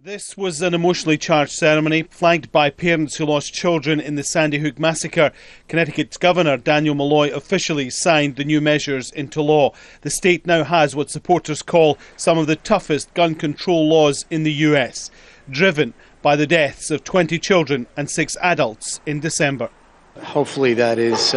This was an emotionally charged ceremony, flanked by parents who lost children in the Sandy Hook massacre. Connecticut's Governor Daniel Malloy officially signed the new measures into law. The state now has what supporters call some of the toughest gun control laws in the US, driven by the deaths of 20 children and 6 adults in December. Hopefully that is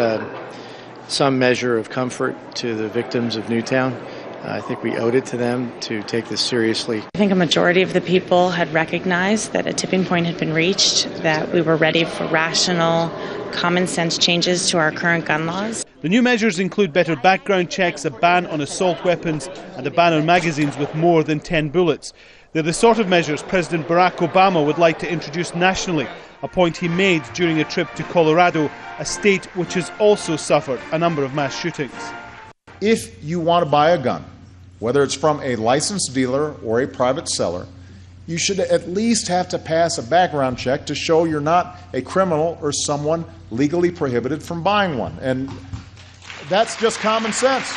some measure of comfort to the victims of Newtown. I think we owed it to them to take this seriously. I think a majority of the people had recognized that a tipping point had been reached, that we were ready for rational, common sense changes to our current gun laws. The new measures include better background checks, a ban on assault weapons and a ban on magazines with more than 10 bullets. They're the sort of measures President Barack Obama would like to introduce nationally, a point he made during a trip to Colorado, a state which has also suffered a number of mass shootings. If you want to buy a gun, whether it's from a licensed dealer or a private seller, you should at least have to pass a background check to show you're not a criminal or someone legally prohibited from buying one. And that's just common sense.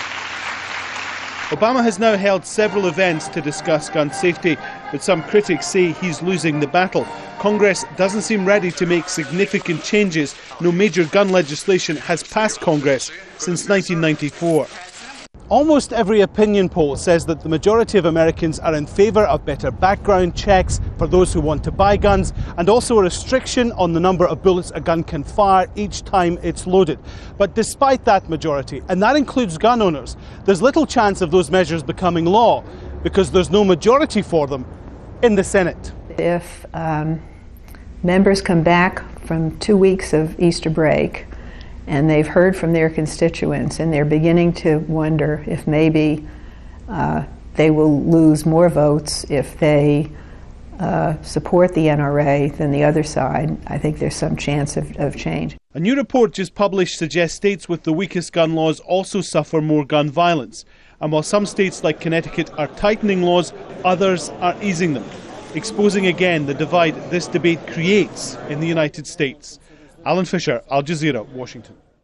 Obama has now held several events to discuss gun safety, but some critics say he's losing the battle. Congress doesn't seem ready to make significant changes. No major gun legislation has passed Congress since 1994. Almost every opinion poll says that the majority of Americans are in favour of better background checks for those who want to buy guns, and also a restriction on the number of bullets a gun can fire each time it's loaded. But despite that majority, and that includes gun owners, there's little chance of those measures becoming law because there's no majority for them in the Senate. If members come back from 2 weeks of Easter break and they've heard from their constituents and they're beginning to wonder if maybe they will lose more votes if they support the NRA than the other side, I think there's some chance of change. A new report just published suggests states with the weakest gun laws also suffer more gun violence. And while some states like Connecticut are tightening laws, others are easing them, exposing again the divide this debate creates in the United States. Alan Fisher, Al Jazeera, Washington.